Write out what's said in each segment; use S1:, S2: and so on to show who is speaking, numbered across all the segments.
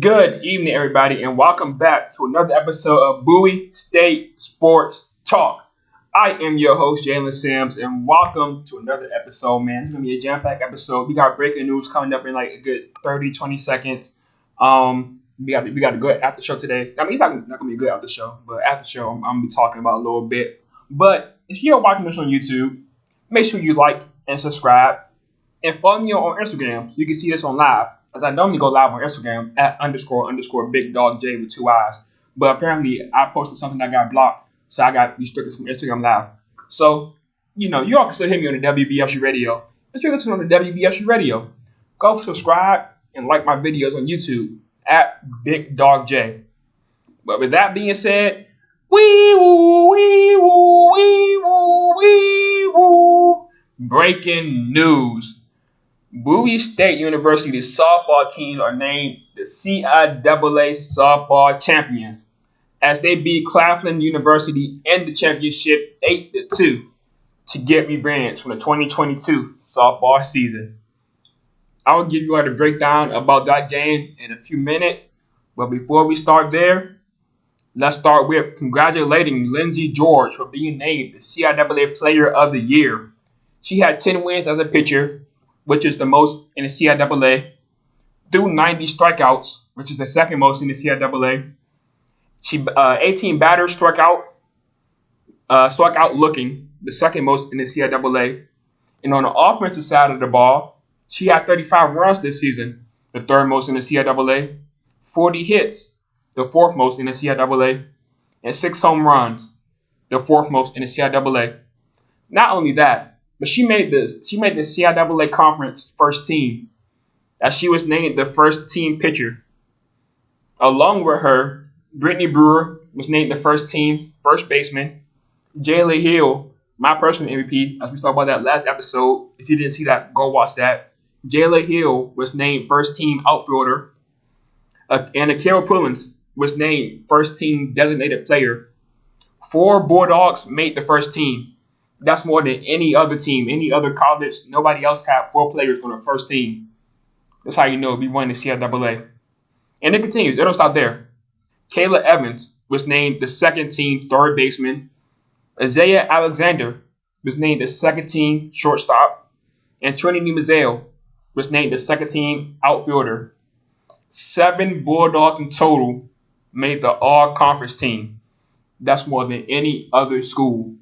S1: Good evening, everybody, and welcome back to another episode of Bowie State Sports Talk. I am your host, Jalen Sims, and welcome to another episode, man. It's going to be a jam-packed episode. We got breaking news coming up in like a good 30, 20 seconds. We got a good after show today. I mean, it's not going to be a good after show, but after show, I'm going to be talking about a little bit. But if you're watching this on YouTube, make sure you like and subscribe, and follow me on Instagram so you can see this on live. As I normally go live on Instagram at __ Big Dog J with 2 eyes. But apparently I posted something that got blocked, so I got restricted from Instagram Live. So, you all can still hear me on the WBSU radio. If you're listening on the WBSU radio, go subscribe and like my videos on YouTube at Big Dog J. But with that being said, wee woo, wee woo, wee woo, wee woo. Breaking news. Bowie State University's softball teams are named the CIAA softball champions as they beat Claflin University in the championship 8-2 to get revenge from the 2022 softball season. I will give you all the breakdown about that game in a few minutes, but before we start there, let's start with congratulating Lindsey George for being named the CIAA Player of the Year. She had 10 wins as a pitcher, which is the most in the CIAA, threw 90 strikeouts, which is the second most in the CIAA. 18 batters struck out looking, the second most in the CIAA. And on the offensive side of the ball, she had 35 runs this season, the third most in the CIAA, 40 hits, the fourth most in the CIAA, and 6 home runs, the fourth most in the CIAA. Not only that, but she made the CIAA conference first team, as she was named the first team pitcher. Along with her, Brittany Brewer was named the first team first baseman. Jayla Hill, my personal MVP, as we talked about that last episode. If you didn't see that, go watch that. Jayla Hill was named first team outfielder. And Akira Pullins was named first team designated player. 4 Bulldogs made the first team. That's more than any other team, any other college. Nobody else had 4 players on the first team. That's how you know we won the CIAA. And it continues. It don't stop there. Kayla Evans was named the second team third baseman. Isaiah Alexander was named the second team shortstop. And Trinity Mazzeo was named the second team outfielder. 7 Bulldogs in total made the all-conference team. That's more than any other school.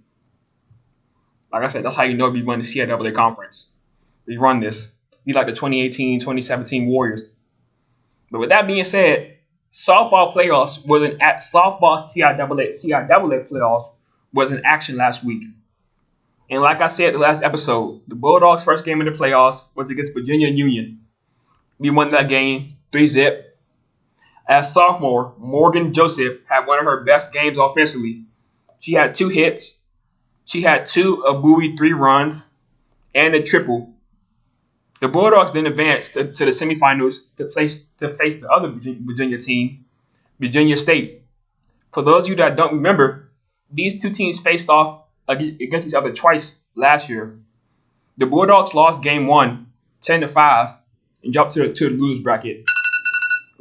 S1: Like I said, that's how you know we won the CIAA conference. We run this. We like the 2018, 2017 Warriors. But with that being said, softball CIAA playoffs was in action last week. And like I said the last episode, the Bulldogs' first game in the playoffs was against Virginia Union. We won that game 3-0. As sophomore, Morgan Joseph had one of her best games offensively. She had 2 hits. She had 2 of Bowie 3 runs and a triple. The Bulldogs then advanced to the semifinals to face the other Virginia team, Virginia State. For those of you that don't remember, these 2 teams faced off against each other twice last year. The Bulldogs lost game 1, 10-5, and jumped to the losers bracket.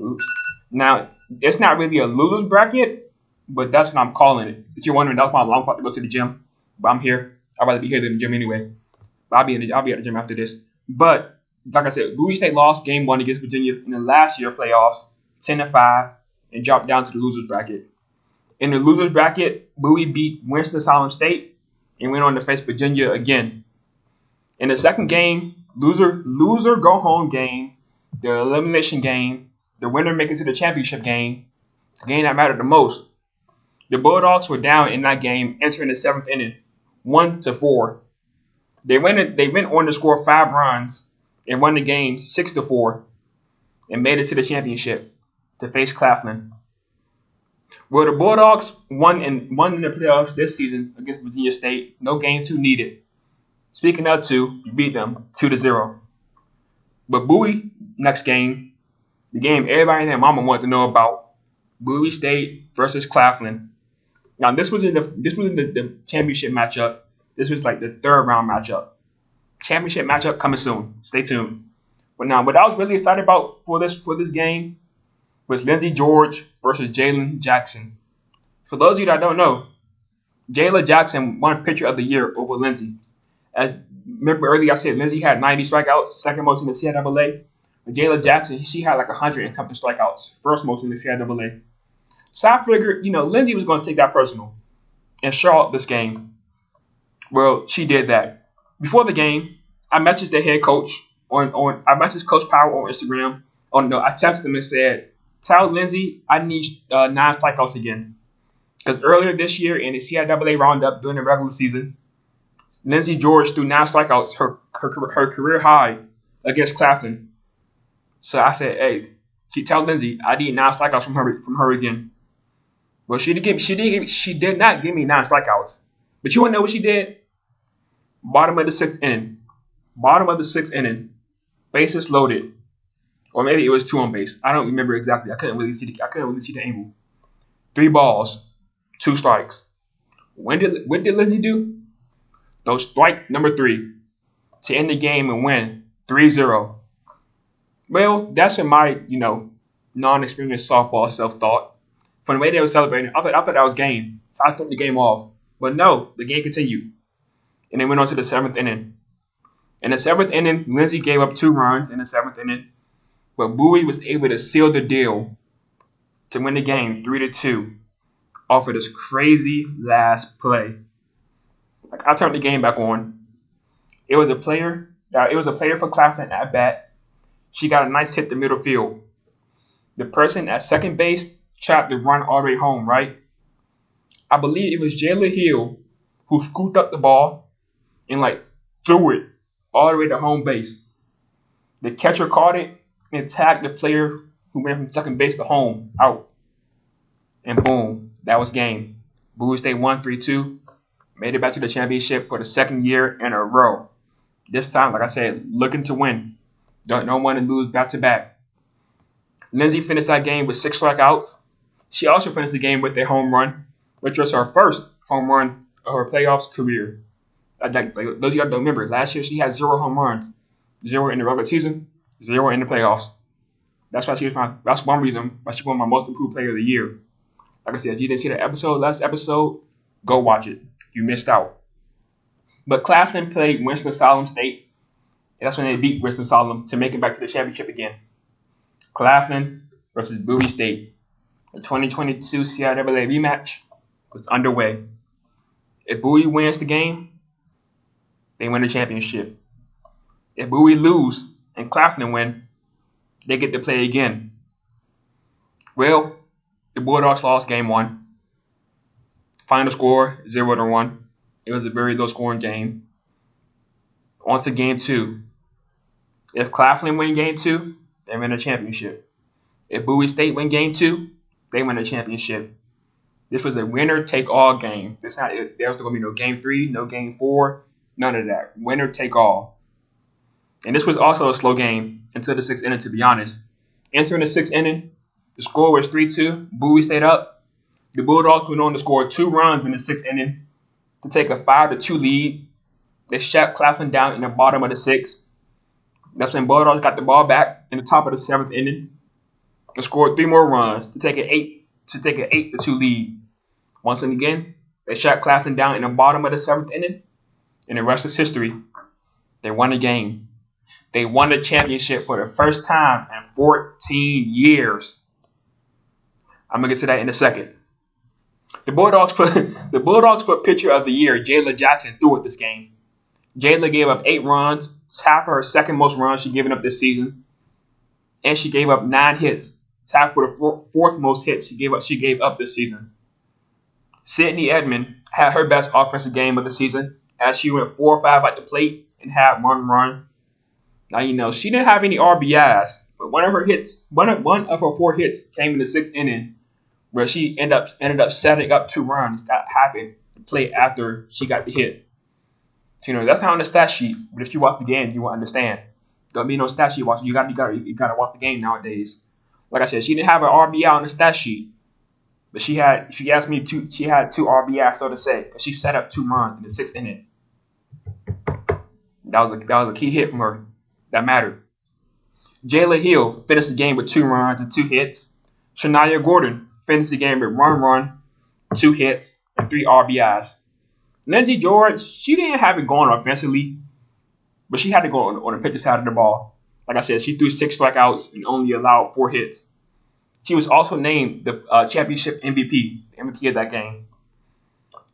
S1: Oops. Now, it's not really a losers bracket, but that's what I'm calling it. If you're wondering, that's my alarm clock to go to the gym. But I'm here. I'd rather be here than the gym anyway. But I'll be at the gym after this. But like I said, Bowie State lost game 1 against Virginia in the last year playoffs, 10-5, and dropped down to the losers bracket. In the losers bracket, Bowie beat Winston-Salem State and went on to face Virginia again. In the second game, loser go home game, the elimination game, the winner making to the championship game, the game that mattered the most. The Bulldogs were down in that game entering the 7th inning, 1-4. They went on to score 5 runs and won the game 6-4 and made it to the championship to face Claflin. Well, the Bulldogs won in the playoffs this season against Virginia State. No game 2 needed. Speaking of 2, we beat them 2-0. But Bowie, next game, the game everybody and their mama wanted to know about, Bowie State versus Claflin. Now, this was in the championship matchup. This was like the 3rd round matchup. Championship matchup coming soon. Stay tuned. But now, what I was really excited about for this game was Lindsey George versus Jalen Jackson. For those of you that don't know, Jalen Jackson won Pitcher of the Year over Lindsey. As remember earlier, I said Lindsey had 90 strikeouts, second most in the CIAA. But Jalen Jackson, she had like 100 and something strikeouts, first most in the CIAA. So I figured, Lindsey was going to take that personal and show up this game. Well, she did that. Before the game, I messaged the head coach I messaged Coach Power on Instagram. I texted him and said, "Tell Lindsey I need 9 strikeouts again." Because earlier this year in the CIAA roundup during the regular season, Lindsey George threw 9 strikeouts, her career high against Claflin. So I said, "Hey, tell Lindsey I need 9 strikeouts from her again." Well, she did not give me 9 strikeouts. But you want to know what she did? Bottom of the sixth inning, bases loaded, or maybe it was 2 on base. I don't remember exactly. I couldn't really see the angle. 3 balls, 2 strikes. What did Lindsey do? Those strike number 3 to end the game and win 3-0. Well, that's what my non-experienced softball self thought. From the way they were celebrating, I thought that was game. So I took the game off. But no, the game continued. And they went on to the 7th inning. In the 7th inning, Lindsey gave up 2 runs in the 7th inning. But Bowie was able to seal the deal to win the game 3-2 off of this crazy last play. Like, I turned the game back on. It was a player for Claflin at bat. She got a nice hit to middle field. The person at second base tried to run all the way home, right? I believe it was Jayla Hill who scooped up the ball and threw it all the way to home base. The catcher caught it and tagged the player who went from second base to home out. And boom, that was game. Bowie State won 3-2, made it back to the championship for the 2nd year in a row. This time, like I said, looking to win. Don't want to lose back-to-back. Lindsey finished that game with 6 strikeouts. She also finished the game with a home run, which was her first home run of her playoffs career. Those of you that don't remember, last year she had 0 home runs. 0 in the regular season, 0 in the playoffs. That's one reason why she won my most improved player of the year. Like I said, if you didn't see that last episode, go watch it. You missed out. But Claflin played Winston-Salem State, and that's when they beat Winston-Salem to make it back to the championship again. Claflin versus Bowie State. The 2022 CIAA rematch was underway. If Bowie wins the game, they win the championship. If Bowie lose and Claflin win, they get to play again. Well, the Bulldogs lost game 1. Final score 0-1. It was a very low scoring game. On to game 2. If Claflin win game 2, they win the championship. If Bowie State win game 2, they win the championship. This was a winner-take-all game. There was going to be no game 3, no game 4, none of that. Winner-take-all. And this was also a slow game until the 6th inning, to be honest. Entering the 6th inning, the score was 3-2. Bowie stayed up. The Bulldogs went on to score 2 runs in the 6th inning to take a 5-2 lead. They shut Claflin down in the bottom of the 6th. That's when Bulldogs got the ball back in the top of the 7th inning and scored 3 more runs to take an 8-2 lead. Once again, they shut Claflin down in the bottom of the 7th inning, and the rest is history. They won the game. They won the championship for the first time in 14 years. I'm gonna get to that in a second. The Bulldogs put pitcher of the year, Jayla Jackson, through at this game. Jayla gave up 8 runs. It's half of her second most runs she's given up this season. And she gave up 9 hits. It's half for the 4th most hits she gave up this season. Sydney Edmond had her best offensive game of the season as she went 4 or 5 at the plate and had 1 run. Now, she didn't have any RBIs, but one of her 4 hits came in the 6th inning where she ended up setting up 2 runs. That happened to play after she got the hit. So, that's not on the stat sheet, but if you watch the game, you will understand. There'll be no stat sheet watching. You gotta watch the game nowadays. Like I said, she didn't have an RBI on the stat sheet, but she had 2 RBIs, so to say, because she set up 2 runs in the 6th inning. That was a key hit from her that mattered. Jayla Hill finished the game with 2 runs and 2 hits. Shania Gordon finished the game with 1 run, 2 hits, and 3 RBIs. Lindsey George, she didn't have it going offensively, but she had to go on the pitcher side of the ball. Like I said, she threw 6 strikeouts and only allowed 4 hits. She was also named the championship MVP of that game.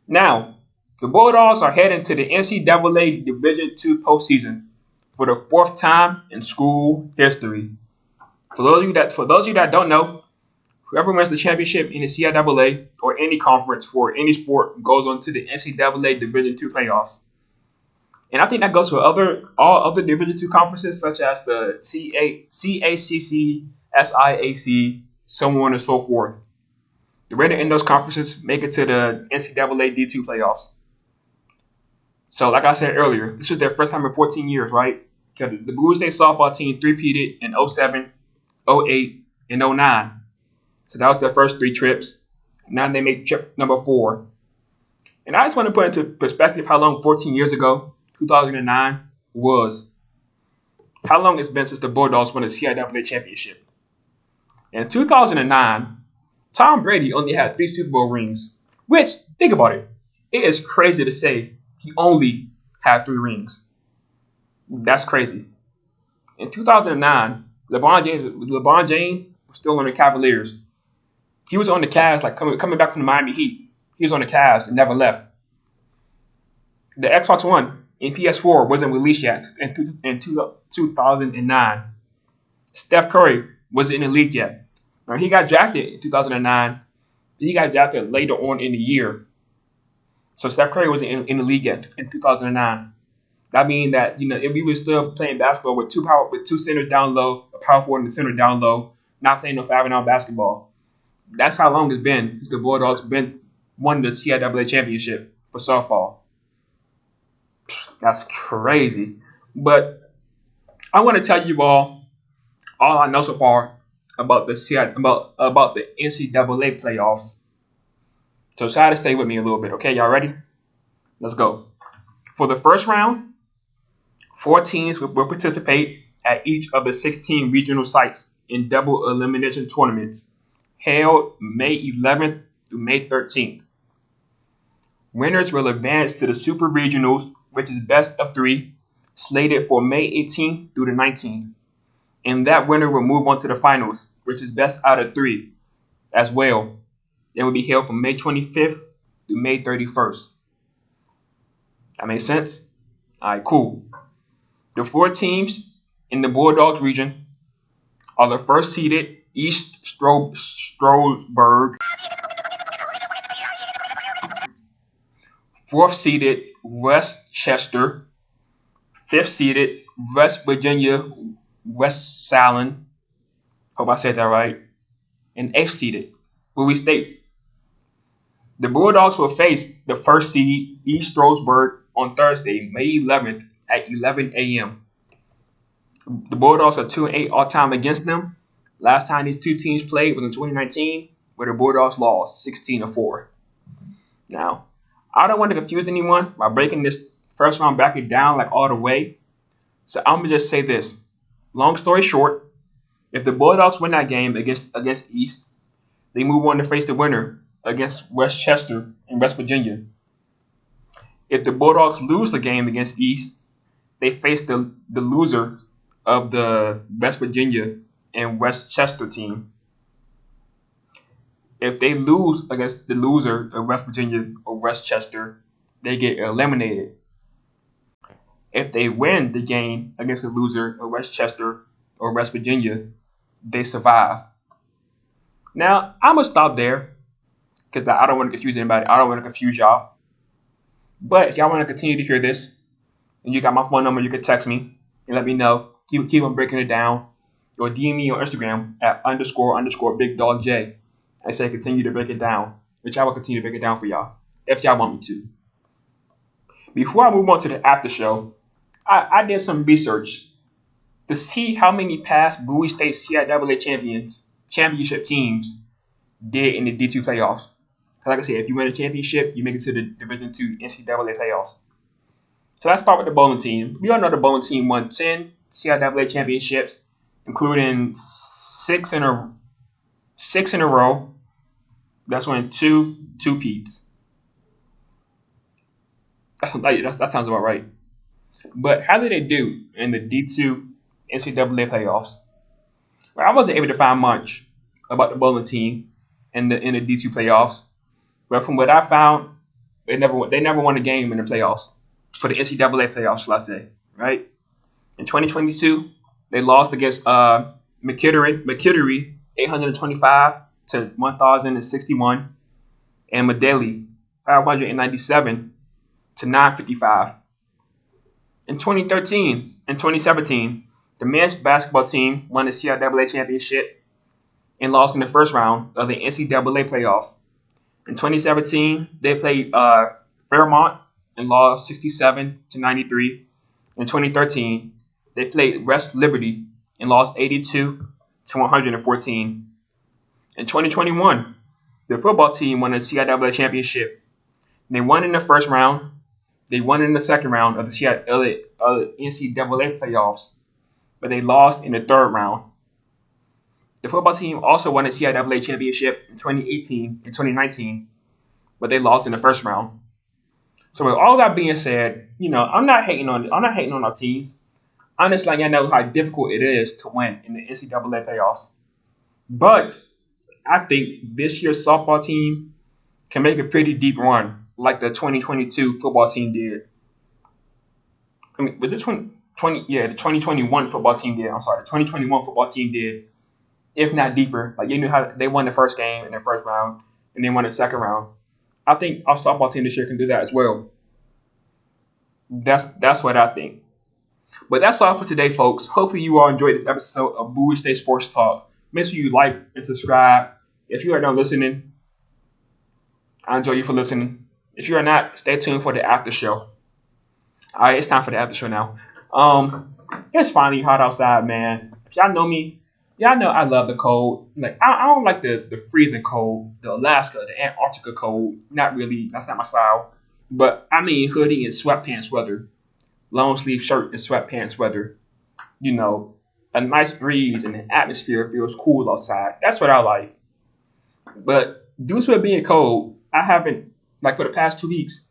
S1: Now, the Bulldogs are heading to the NCAA Division II postseason for the 4th time in school history. For those of you that don't know, whoever wins the championship in the CIAA or any conference for any sport goes on to the NCAA Division II playoffs. And I think that goes for all other Division II conferences such as the CACC, SIAC, so on and so forth. The winner in those conferences make it to the NCAA D2 playoffs. So, like I said earlier, this was their first time in 14 years, right? So the Bowie State softball team three-peated in 07, 08, and 09. So that was their first 3 trips. Now they make trip number 4. And I just want to put into perspective how long 14 years ago, 2009, was. How long it's been since the Bulldogs won the CIAA championship. In 2009, Tom Brady only had 3 Super Bowl rings. Which, think about it, it is crazy to say he only had 3 rings. That's crazy. In 2009, LeBron James was still on the Cavaliers. He was on the Cavs, like coming back from the Miami Heat. He was on the Cavs and never left. The Xbox One and PS4 wasn't released yet in 2009. Steph Curry wasn't in the league yet. Now, he got drafted in 2009. He got drafted later on in the year. So Steph Curry wasn't in the league yet in 2009. That means that, if we were still playing basketball with two centers down low, a power forward in the center down low, not playing no 5-and-out basketball. That's how long it's been since the Bulldogs won the CIAA championship for softball. That's crazy. But I want to tell you all I know so far about the NCAA playoffs. So try to stay with me a little bit. Okay, y'all ready? Let's go. For the first round, 4 teams will participate at each of the 16 regional sites in double elimination tournaments held May 11th through May 13th. Winners will advance to the Super Regionals, which is best of 3, slated for May 18th through the 19th. And that winner will move on to the finals, which is best out of 3 as well. It will be held from May 25th through May 31st. That makes sense? All right, cool. The 4 teams in the Bulldogs region are the first seeded East Stroudsburg, 4th seeded West Chester, 5th seeded West Virginia West Salin, hope I said that right, and 8th seeded Bowie State. The Bulldogs will face the first seed East Stroudsburg on Thursday, May 11th at 11 a.m. The Bulldogs are 2-8 all time against them. Last time these 2 teams played was in 2019, where the Bulldogs lost 16-4. Now, I don't want to confuse anyone by breaking this first round bracket down like all the way. So I'm gonna just say this. Long story short, if the Bulldogs win that game against East, they move on to face the winner against West Chester in West Virginia. If the Bulldogs lose the game against East, they face the loser of the West Virginia and West Chester team. If they lose against the loser of West Virginia or West Chester, they get eliminated. If they win the game against the loser of West Chester or West Virginia, they survive. Now, I'm going to stop there because I don't want to confuse anybody. I don't want to confuse y'all. But if y'all want to continue to hear this, and you got my phone number, you can text me and let me know. Keep on breaking it down. Or DM me on Instagram at __BigDogJ. I say continue to break it down, which I will continue to break it down for y'all, if y'all want me to. Before I move on to the after show, I did some research to see how many past Bowie State CIAA championship teams did in the D2 playoffs. Like I said, if you win a championship, you make it to the Division II NCAA playoffs. So let's start with the bowling team. We all know the bowling team won 10 CIAA championships, including 6 in a 6 in a row. That's winning two peats. That sounds about right. But how did they do in the D2 NCAA playoffs? Well, I wasn't able to find much about the bowling team in the D2 playoffs. But from what I found, they never won a game in the playoffs for the NCAA playoffs, shall I say, right? In 2022, they lost against McKittery 825 to 1,061, and Medeli 597 to 955. In 2013 and 2017, the men's basketball team won the CIAA championship and lost in the first round of the NCAA playoffs. In 2017, they played Fairmont and lost 67 to 93. In 2013, they played West Liberty and lost 82 to 114. In 2021, the football team won the CIAA championship. They won in the first round. They won in the second round of the NCAA playoffs, but they lost in the third round. The football team also won the CIAA championship in 2018 and 2019, but they lost in the first round. So with all that being said, I'm not hating on our teams. I'm just letting you know how difficult it is to win in the NCAA playoffs. But I think this year's softball team can make a pretty deep run, like the 2022 football team did. I mean, was it 2020? Yeah, the 2021 football team did. I'm sorry, the 2021 football team did, if not deeper. Like, you knew how they won the first game in the first round, and they won the second round. I think our softball team this year can do that as well. That's what I think. But that's all for today, folks. Hopefully you all enjoyed this episode of Bowie State Sports Talk. Make sure you like and subscribe. If you are not listening, I enjoy you for listening. If you are not, stay tuned for the after show. All right, it's time for the after show now. It's finally hot outside, man. If y'all know me, y'all know I love the cold. Like, I don't like the freezing cold, the Alaska, the Antarctica cold. Not really. That's not my style. But I mean hoodie and sweatpants weather. Long sleeve shirt and sweatpants weather. A nice breeze and the atmosphere feels cool outside. That's what I like. But due to it being cold, I haven't, for the past 2 weeks,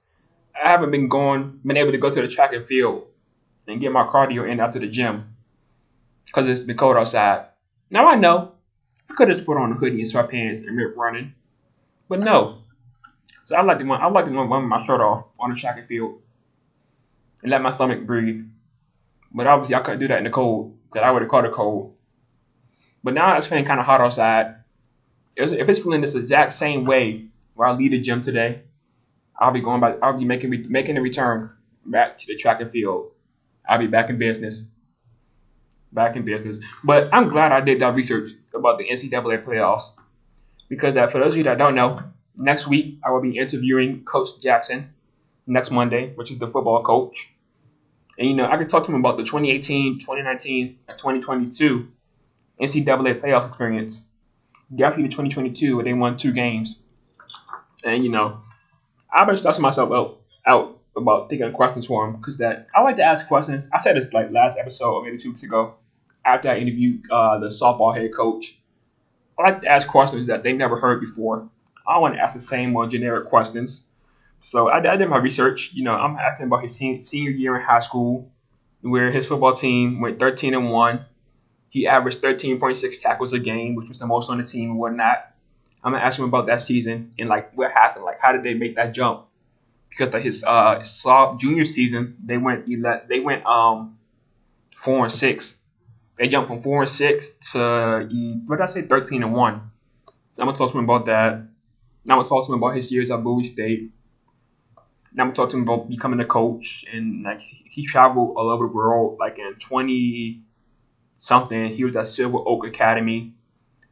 S1: I haven't been able to go to the track and field and get my cardio in after the gym because it's been cold outside. Now I know I could have just put on a hoodie and sweatpants and rip running, but no. So I like to run my shirt off on the track and field and let my stomach breathe. But obviously I couldn't do that in the cold because I would have caught a cold. But now it's feeling kind of hot outside. If it's feeling this exact same way where I leave the gym today, I'll be making a return back to the track and field. I'll be back in business. But I'm glad I did that research about the NCAA playoffs because for those of you that don't know, next week I will be interviewing Coach Jackson next Monday, which is the football coach. And I could talk to him about the 2018, 2019, and 2022 NCAA playoff experience. Definitely the 2022 where they won 2 games. And I've been stressing myself out about thinking of questions for him because I like to ask questions. I said this last episode or maybe 2 weeks ago after I interviewed the softball head coach. I like to ask questions that they never heard before. I don't want to ask the same more generic questions. So I did my research. I'm asking about his senior year in high school where his football team went 13-1. He averaged 13.6 tackles a game, which was the most on the team and whatnot. I'm gonna ask him about that season and what happened. How did they make that jump? Because his junior season, they went 4-6. They jumped from 4-6 to 13-1. So I'm gonna talk to him about that. Now I'm gonna talk to him about his years at Bowie State. Now I'm gonna talk to him about becoming a coach and he traveled all over the world. In 20-something, he was at Silver Oak Academy.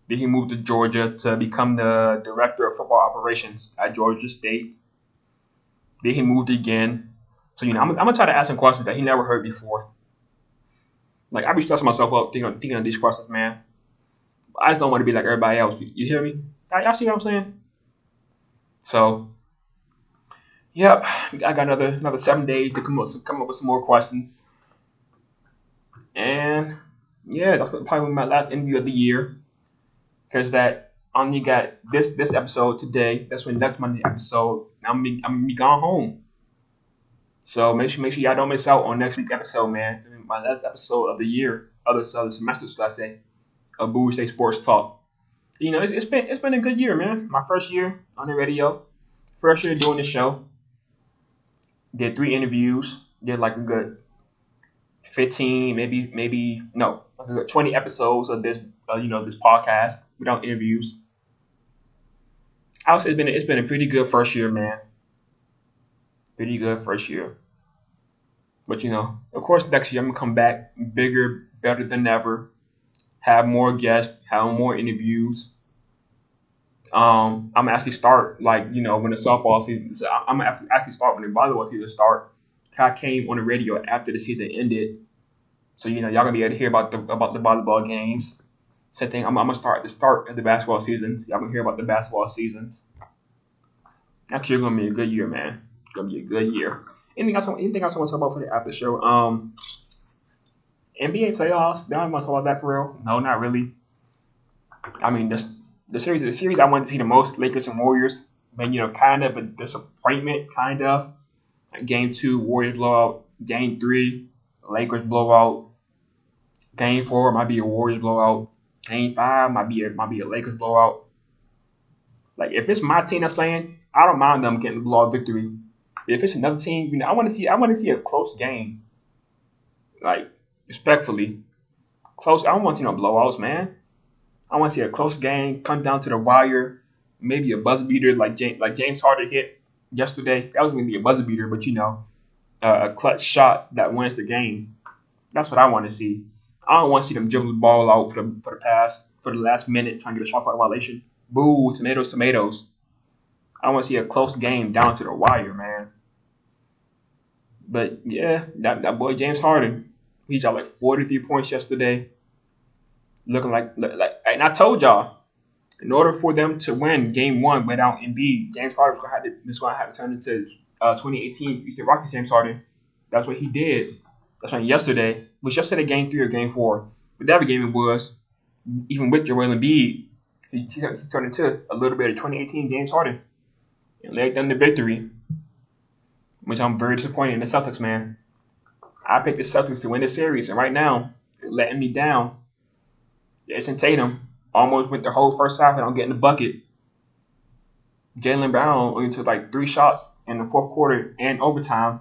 S1: Then he moved to Georgia to become the director of football operations at Georgia State. Then he moved again. So, I'm going to try to ask him questions that he never heard before. I be stressing myself up thinking of these questions, man. I just don't want to be like everybody else. You hear me? Y'all see what I'm saying? So, yep. I got another 7 days to come up with some more questions. And, yeah, that's probably my last interview of the year. Because I only got this episode today. That's when next Monday episode. I'm be gone home. So make sure y'all don't miss out on next week's episode, man. My last episode of the year, of the semester, should I say, of Bowie State Sports Talk. It's been a good year, man. My first year on the radio, first year doing the show. Did 3 interviews. Did like a good 15, maybe no, like a good 20 episodes of this, this podcast without interviews. I would say it's been a pretty good first year, man. Pretty good first year. But of course, next year I'm gonna come back bigger, better than ever. Have more guests, have more interviews. I'm gonna actually start when the softball season. So I'm gonna actually start when the volleyball season start. I came on the radio after the season ended, so y'all gonna be able to hear about the volleyball games. Same thing. I'm gonna start at the start of the basketball seasons. Y'all gonna hear about the basketball seasons. Actually, it's gonna be a good year, man. It's gonna be a good year. Anything else I want to talk about for the after show? NBA playoffs. Don't want to talk about that for real. No, not really. I mean, the series I wanted to see the most, Lakers and Warriors. But kind of a disappointment, kind of. Game 2, Warriors blowout. Game 3, Lakers blowout. Game 4 might be a Warriors blowout. Game 5 might be a Lakers blowout. Like if it's my team that's playing, I don't mind them getting the blowout victory. If it's another team, I want to see a close game. Like respectfully, close. I don't want to see no blowouts, man. I want to see a close game, come down to the wire, maybe a buzzer beater like James Harden hit yesterday. That was going to be a buzzer beater, but a clutch shot that wins the game. That's what I want to see. I don't want to see them dribble the ball out for the last minute trying to get a shot clock violation. Boo, tomatoes. I want to see a close game down to the wire, man. But yeah, that boy James Harden, he got like 43 points yesterday. Looking like, and I told y'all, in order for them to win Game 1 without Embiid, James Harden was going to have to turn into 2018 Houston Rockets James Harden. That's what he did. That's why yesterday Game 3 or Game 4, whatever game it was, even with Joel Embiid, he turned into a little bit of 2018 James Harden and led them to victory, which I'm very disappointed in the Celtics, man. I picked the Celtics to win the series, and right now they're letting me down. Jason Tatum almost went the whole first half without getting the bucket. Jaylen Brown only took like 3 shots in the fourth quarter and overtime,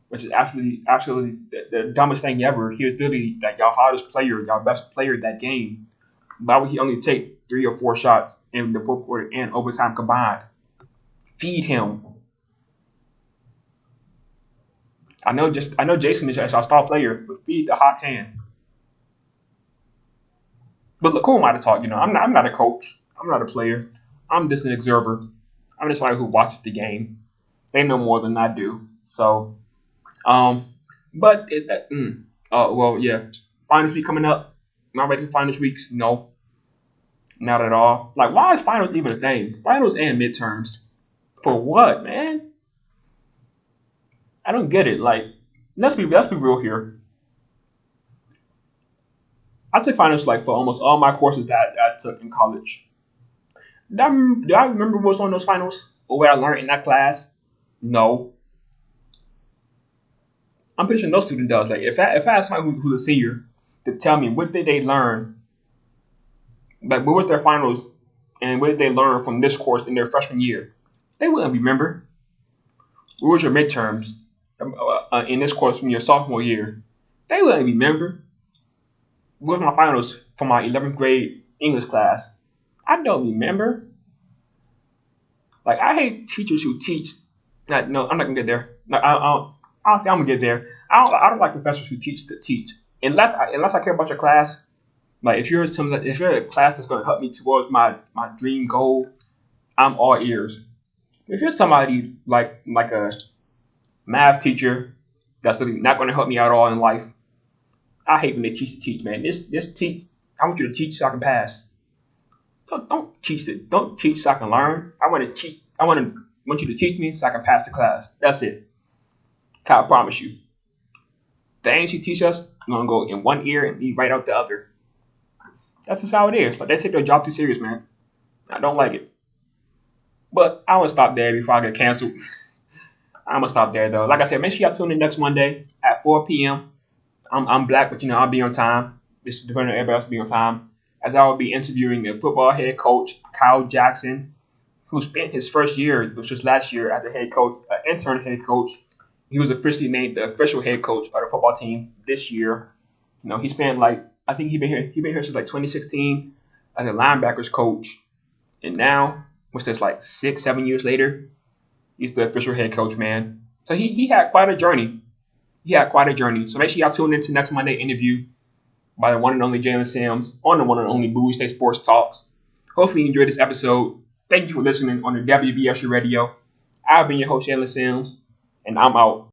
S1: which is absolutely the dumbest thing ever. He was literally like y'all hottest player, y'all best player that game. Why would he only take 3 or 4 shots in the fourth quarter and overtime combined? Feed him. I know Jason is our star player, but feed the hot hand. But look, who am I to talk? I'm not a coach. I'm not a player. I'm just an observer. I'm just somebody who watches the game. They know more than I do. So, yeah. Finals week coming up. Am I ready for finals weeks? No, not at all. Like, why is finals even a thing? Finals and midterms. For what, man? I don't get it. Like, let's be real here. I took finals like for almost all my courses that I took in college. Do I remember what's on those finals or what I learned in that class? No. I'm pretty sure no student does. Like if I ask somebody who's a senior to tell me what did they learn, like what was their finals and what did they learn from this course in their freshman year, they wouldn't remember. What was your midterms in this course from your sophomore year? They wouldn't remember. What was my finals for my 11th grade English class? I don't remember. Like, I hate teachers who teach. No, I'm not going to get there. Honestly, I'm going to get there. I don't like professors who teach to teach. Unless I care about your class. Like, if you're a class that's going to help me towards my dream goal, I'm all ears. If you're somebody like a math teacher that's not going to help me out at all in life, I hate when they teach to teach, man. This teach. I want you to teach so I can pass. Don't teach it. Don't teach so I can learn. I want you to teach me so I can pass the class. That's it. I promise you. Things you teach us are gonna go in one ear and be right out the other. That's just how it is. Like they take their job too serious, man. I don't like it. But I will stop there before I get canceled. I'm gonna stop there though. Like I said, make sure y'all tune in next Monday at 4 p.m. I'm black, but I'll be on time. This is depending on everybody else to be on time. As I will be interviewing the football head coach Kyle Jackson, who spent his first year, which was last year, as a head coach, intern head coach. He was officially named the official head coach of the football team this year. He spent I think he been here since 2016 as a linebackers coach, and now, which is 6-7 years later, he's the official head coach, man. So he had quite a journey. He had quite a journey. So make sure y'all tune into next Monday interview by the one and only Jalen Sims on the one and only Bowie State Sports Talks. Hopefully you enjoyed this episode. Thank you for listening on the WBSU Radio. I've been your host, Jalen Sims, and I'm out.